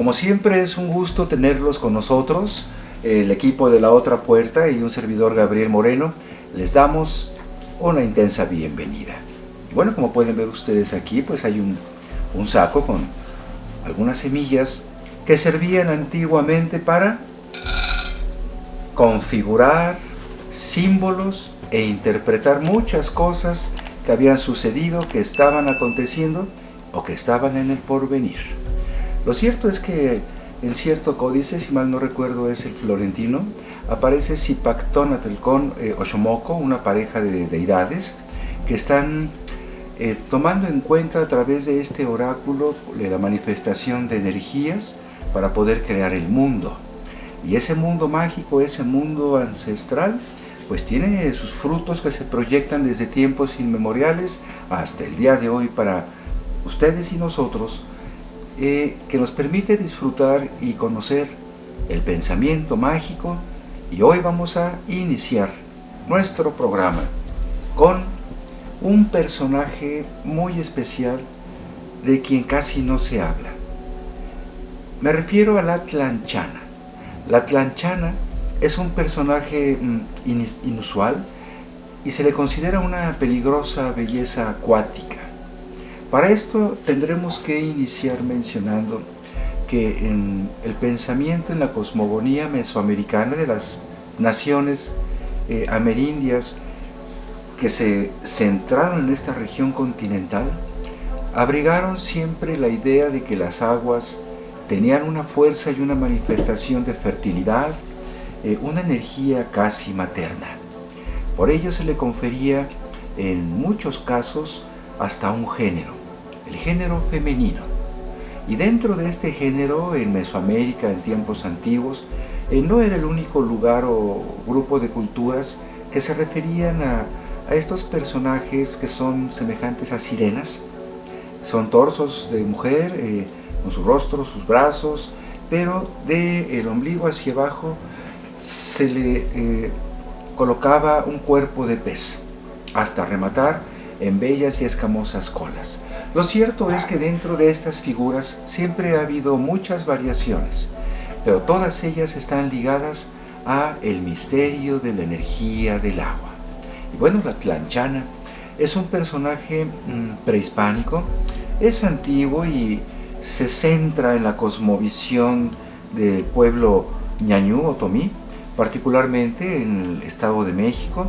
Como siempre es un gusto tenerlos con nosotros, el equipo de La Otra Puerta y un servidor Gabriel Moreno. Les damos una intensa bienvenida. Y bueno, como pueden ver ustedes aquí, pues hay un saco con algunas semillas que servían antiguamente para configurar símbolos e interpretar muchas cosas que habían sucedido, que estaban aconteciendo o que estaban en el porvenir. Lo cierto es que en cierto códice, si mal no recuerdo es el florentino, aparece Zipactónatl con Oxomoco, una pareja de deidades que están tomando en cuenta a través de este oráculo la manifestación de energías para poder crear el mundo. Y ese mundo mágico, ese mundo ancestral, pues tiene sus frutos que se proyectan desde tiempos inmemoriales hasta el día de hoy para ustedes y nosotros, que nos permite disfrutar y conocer el pensamiento mágico. Y hoy vamos a iniciar nuestro programa con un personaje muy especial de quien casi no se habla. Me refiero a la Tlanchana. La Tlanchana es un personaje inusual y se le considera una peligrosa belleza acuática. Para esto tendremos que iniciar mencionando que en el pensamiento, en la cosmogonía mesoamericana de las naciones amerindias que se centraron en esta región continental, abrigaron siempre la idea de que las aguas tenían una fuerza y una manifestación de fertilidad, una energía casi materna. Por ello se le confería en muchos casos hasta un género, el género femenino. Y dentro de este género, en Mesoamérica en tiempos antiguos, no era el único lugar o grupo de culturas que se referían a estos personajes que son semejantes a sirenas. Son torsos de mujer, con su rostro, sus brazos, pero del ombligo hacia abajo se le colocaba un cuerpo de pez, hasta rematar en bellas y escamosas colas. Lo cierto es que dentro de estas figuras siempre ha habido muchas variaciones, pero todas ellas están ligadas a el misterio de la energía del agua. Y bueno, la Tlanchana es un personaje prehispánico, es antiguo y se centra en la cosmovisión del pueblo ñañú o tomí, particularmente en el Estado de México,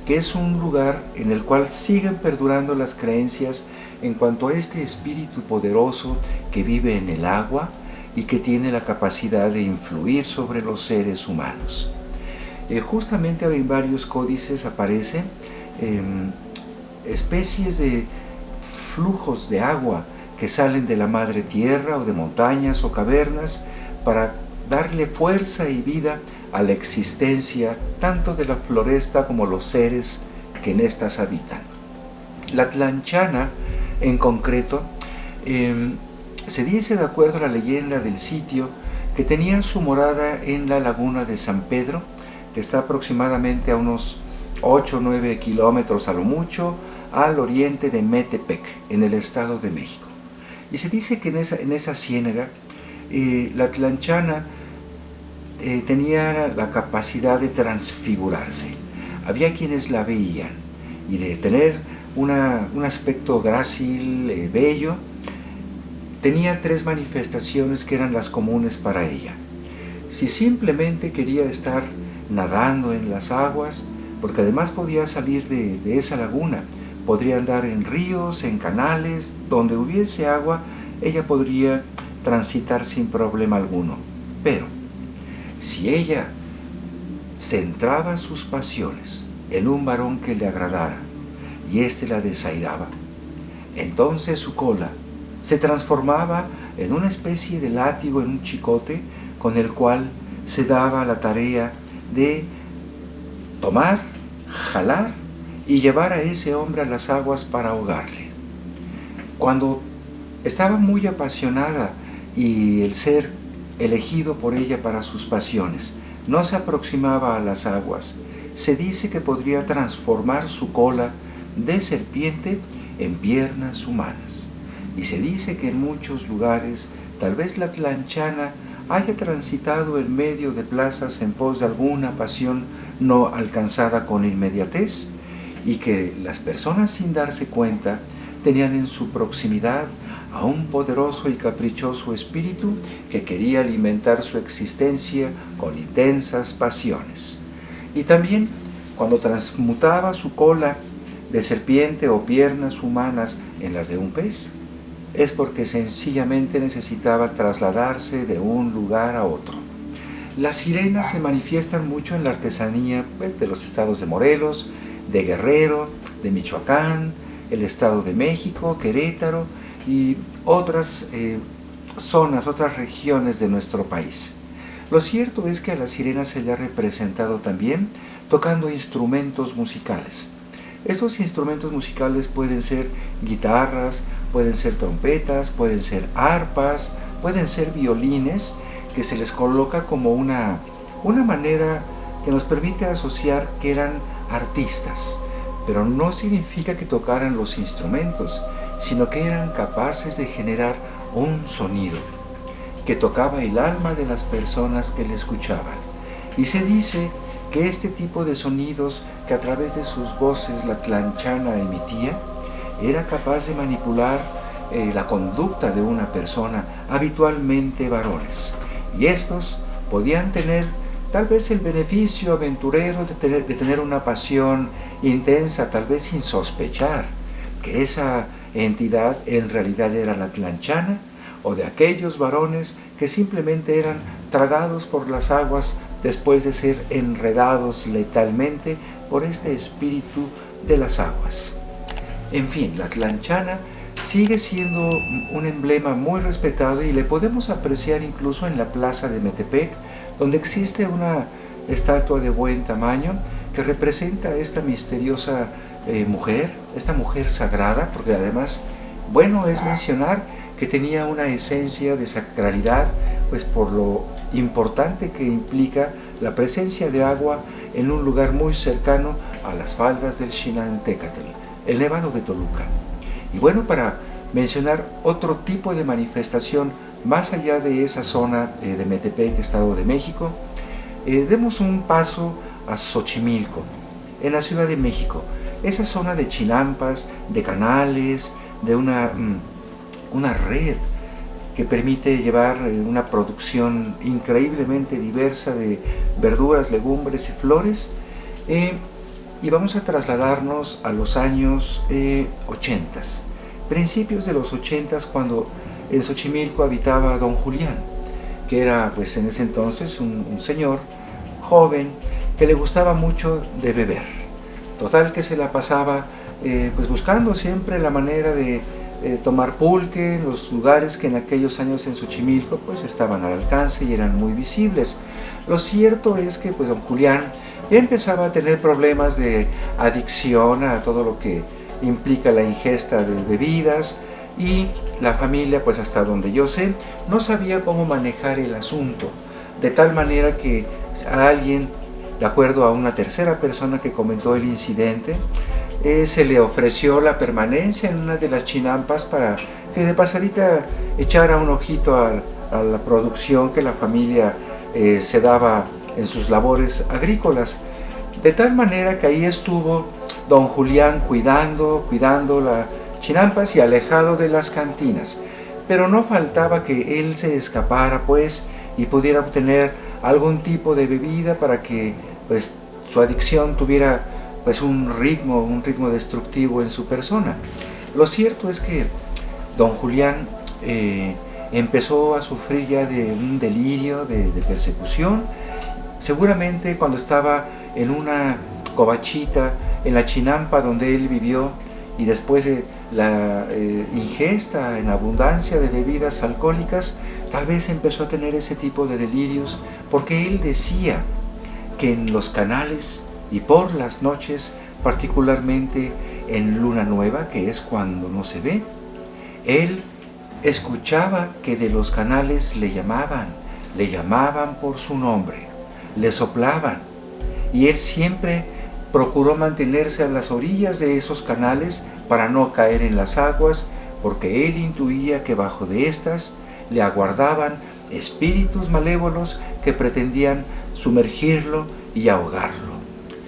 que es un lugar en el cual siguen perdurando las creencias en cuanto a este espíritu poderoso que vive en el agua y que tiene la capacidad de influir sobre los seres humanos. Justamente en varios códices aparecen especies de flujos de agua que salen de la madre tierra o de montañas o cavernas para darle fuerza y vida a la existencia tanto de la floresta como los seres que en estas habitan. La Tlanchana en concreto se dice, de acuerdo a la leyenda del sitio, que tenía su morada en la laguna de San Pedro, que está aproximadamente a unos 8 o 9 kilómetros a lo mucho al oriente de Metepec, en el Estado de México. Y se dice que en esa ciénaga la Tlanchana tenía la capacidad de transfigurarse. Había quienes la veían y de tener un aspecto grácil, bello. Tenía 3 manifestaciones que eran las comunes para ella. Si simplemente quería estar nadando en las aguas, porque además podía salir de esa laguna, podría andar en ríos, en canales, donde hubiese agua, ella podría transitar sin problema alguno. Pero si ella centraba sus pasiones en un varón que le agradara y éste la desairaba, entonces su cola se transformaba en una especie de látigo, en un chicote con el cual se daba la tarea de tomar, jalar y llevar a ese hombre a las aguas para ahogarle. Cuando estaba muy apasionada y el ser elegido por ella para sus pasiones no se aproximaba a las aguas, se dice que podría transformar su cola de serpiente en piernas humanas. Y se dice que en muchos lugares tal vez la tlanchana haya transitado en medio de plazas en pos de alguna pasión no alcanzada con inmediatez, y que las personas, sin darse cuenta, tenían en su proximidad a un poderoso y caprichoso espíritu que quería alimentar su existencia con intensas pasiones. Y también, cuando transmutaba su cola de serpiente o piernas humanas en las de un pez, es porque sencillamente necesitaba trasladarse de un lugar a otro. Las sirenas se manifiestan mucho en la artesanía de los estados de Morelos, de Guerrero, de Michoacán, el Estado de México, Querétaro y otras zonas, otras regiones de nuestro país. Lo cierto es que a la sirena se le ha representado también tocando instrumentos musicales. Estos instrumentos musicales pueden ser guitarras, pueden ser trompetas, pueden ser arpas, pueden ser violines, que se les coloca como una manera que nos permite asociar que eran artistas, pero no significa que tocaran los instrumentos, sino que eran capaces de generar un sonido que tocaba el alma de las personas que le escuchaban. Y se dice que este tipo de sonidos que a través de sus voces la tlanchana emitía, era capaz de manipular la conducta de una persona, habitualmente varones. Y estos podían tener tal vez el beneficio aventurero de tener una pasión intensa, tal vez sin sospechar que esa entidad en realidad era la tlanchana, o de aquellos varones que simplemente eran tragados por las aguas después de ser enredados letalmente por este espíritu de las aguas. En fin, la tlanchana sigue siendo un emblema muy respetado y le podemos apreciar incluso en la plaza de Metepec, donde existe una estatua de buen tamaño que representa a esta misteriosa mujer, esta mujer sagrada, porque además, bueno es mencionar que tenía una esencia de sacralidad, pues por lo importante que implica la presencia de agua en un lugar muy cercano a las faldas del Xinantécatl, el Nevado de Toluca. Y bueno, para mencionar otro tipo de manifestación más allá de esa zona de Metepec, Estado de México, demos un paso a Xochimilco, en la Ciudad de México. Esa zona de chinampas, de canales, de una red que permite llevar una producción increíblemente diversa de verduras, legumbres y flores. Y vamos a trasladarnos a los años 80, principios de los 80, cuando en Xochimilco habitaba don Julián, que era pues en ese entonces un señor joven que le gustaba mucho de beber. Total que se la pasaba pues buscando siempre la manera de tomar pulque en los lugares que en aquellos años en Xochimilco pues estaban al alcance y eran muy visibles. Lo cierto es que pues don Julián ya empezaba a tener problemas de adicción a todo lo que implica la ingesta de bebidas, y la familia, pues hasta donde yo sé, no sabía cómo manejar el asunto, de tal manera que a alguien, de acuerdo a una tercera persona que comentó el incidente, se le ofreció la permanencia en una de las chinampas para que de pasadita echara un ojito a la producción que la familia se daba en sus labores agrícolas. De tal manera que ahí estuvo don Julián cuidando las chinampas y alejado de las cantinas. Pero no faltaba que él se escapara pues y pudiera obtener algún tipo de bebida para que pues su adicción tuviera pues un ritmo destructivo en su persona. Lo cierto es que don Julián empezó a sufrir ya de un delirio de persecución, seguramente cuando estaba en una covachita en la chinampa donde él vivió, y después de la ingesta en abundancia de bebidas alcohólicas, tal vez empezó a tener ese tipo de delirios, porque él decía que en los canales y por las noches, particularmente en luna nueva, que es cuando no se ve, él escuchaba que de los canales le llamaban por su nombre, le soplaban, y él siempre procuró mantenerse a las orillas de esos canales para no caer en las aguas, porque él intuía que bajo de estas le aguardaban espíritus malévolos que pretendían sumergirlo y ahogarlo.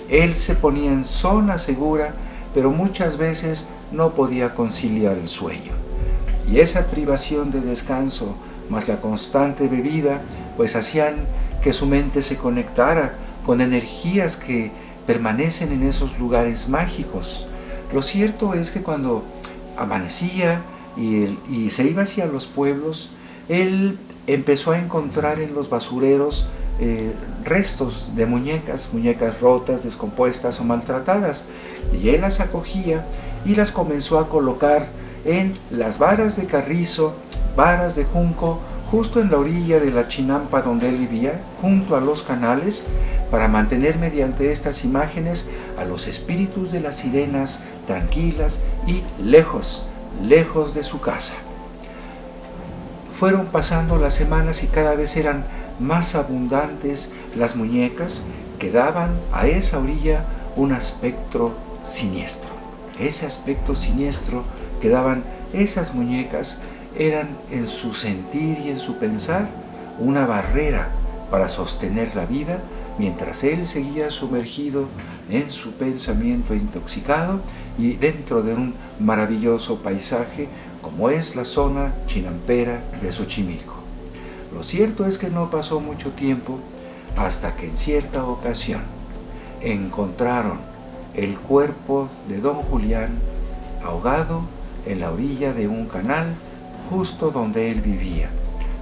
Él se ponía en zona segura, pero muchas veces no podía conciliar el sueño. Y esa privación de descanso, más la constante bebida, pues hacían que su mente se conectara con energías que permanecen en esos lugares mágicos. Lo cierto es que cuando amanecía y se iba hacia los pueblos, él empezó a encontrar en los basureros restos de muñecas rotas, descompuestas o maltratadas, y él las acogía y las comenzó a colocar en las varas de carrizo, varas de junco, justo en la orilla de la chinampa donde él vivía, junto a los canales, para mantener mediante estas imágenes a los espíritus de las sirenas tranquilas y lejos de su casa. Fueron pasando las semanas y cada vez eran más abundantes las muñecas que daban a esa orilla un aspecto siniestro. Ese aspecto siniestro que daban esas muñecas eran en su sentir y en su pensar una barrera para sostener la vida, mientras él seguía sumergido en su pensamiento intoxicado y dentro de un maravilloso paisaje como es la zona chinampera de Xochimilco. Lo cierto es que no pasó mucho tiempo hasta que en cierta ocasión encontraron el cuerpo de don Julián ahogado en la orilla de un canal justo donde él vivía,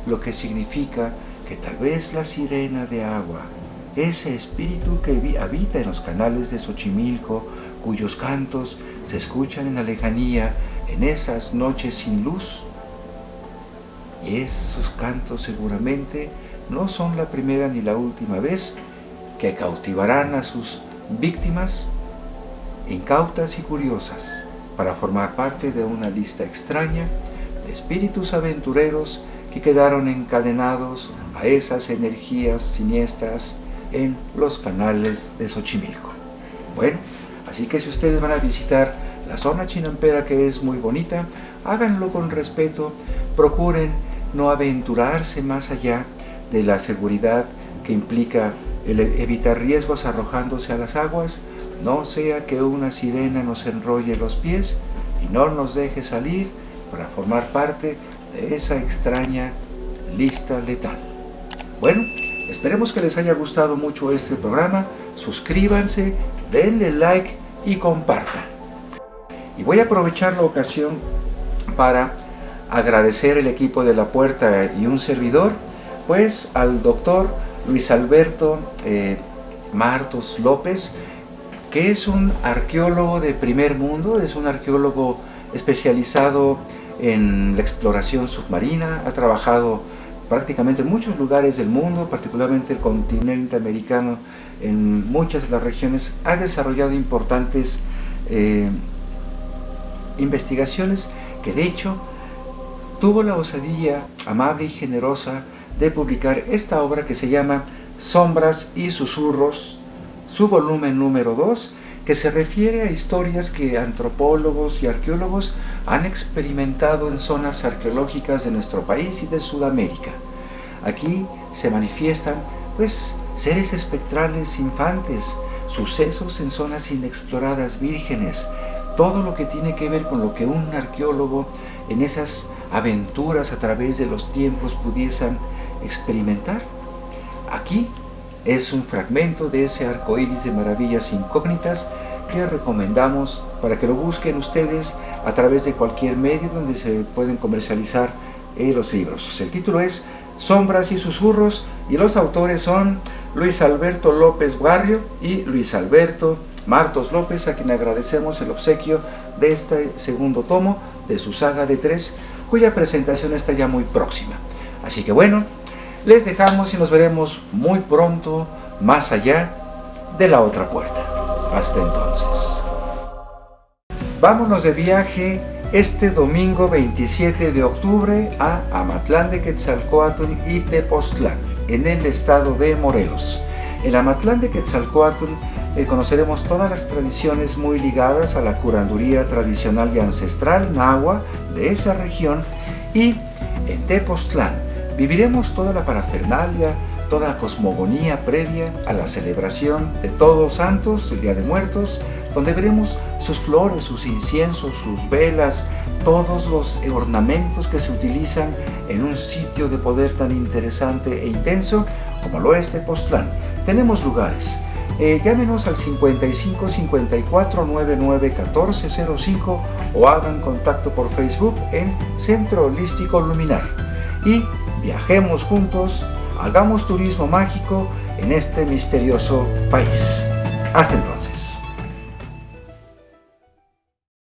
lo que significa que tal vez la sirena de agua, ese espíritu que habita en los canales de Xochimilco, cuyos cantos se escuchan en la lejanía en esas noches sin luz, y esos cantos seguramente no son la primera ni la última vez que cautivarán a sus víctimas incautas y curiosas para formar parte de una lista extraña de espíritus aventureros que quedaron encadenados a esas energías siniestras en los canales de Xochimilco. Bueno, así que si ustedes van a visitar la zona chinampera, que es muy bonita, háganlo con respeto, procuren no aventurarse más allá de la seguridad que implica el evitar riesgos arrojándose a las aguas, no sea que una sirena nos enrolle los pies y no nos deje salir para formar parte de esa extraña lista letal. Bueno, esperemos que les haya gustado mucho este programa, suscríbanse, denle like y compartan. Y voy a aprovechar la ocasión para agradecer el equipo de La Puerta y un servidor, pues al doctor Luis Alberto Martos López, que es un arqueólogo de primer mundo, es un arqueólogo especializado en la exploración submarina, ha trabajado prácticamente en muchos lugares del mundo, particularmente el continente americano, en muchas de las regiones, ha desarrollado importantes investigaciones que de hecho tuvo la osadía amable y generosa de publicar esta obra que se llama Sombras y Susurros, su volumen número 2, que se refiere a historias que antropólogos y arqueólogos han experimentado en zonas arqueológicas de nuestro país y de Sudamérica. Aquí se manifiestan pues seres espectrales infantes, sucesos en zonas inexploradas vírgenes, todo lo que tiene que ver con lo que un arqueólogo en esas aventuras a través de los tiempos pudiesen experimentar. Aquí es un fragmento de ese arco iris de maravillas incógnitas que recomendamos para que lo busquen ustedes a través de cualquier medio donde se pueden comercializar los libros. El título es Sombras y Susurros y los autores son Luis Alberto López Barrio y Luis Alberto Martos López, a quien agradecemos el obsequio de este segundo tomo de su saga de 3, cuya presentación está ya muy próxima. Así que bueno, les dejamos y nos veremos muy pronto más allá de la otra puerta. Hasta entonces. Vámonos de viaje este domingo 27 de octubre a Amatlán de Quetzalcóatl y Tepoztlán, en el estado de Morelos. En Amatlán de Quetzalcóatl conoceremos todas las tradiciones muy ligadas a la curandería tradicional y ancestral náhuatl de esa región, y En Tepoztlán viviremos toda la parafernalia, toda la cosmogonía previa a la celebración de Todos Santos, el Día de Muertos, donde veremos sus flores, sus inciensos, sus velas, todos los ornamentos que se utilizan en un sitio de poder tan interesante e intenso como lo es Tepoztlán. Tenemos lugares. Llámenos al 55 54 99 14 05 o hagan contacto por Facebook en Centro Holístico Luminar. Y viajemos juntos, hagamos turismo mágico en este misterioso país. Hasta entonces.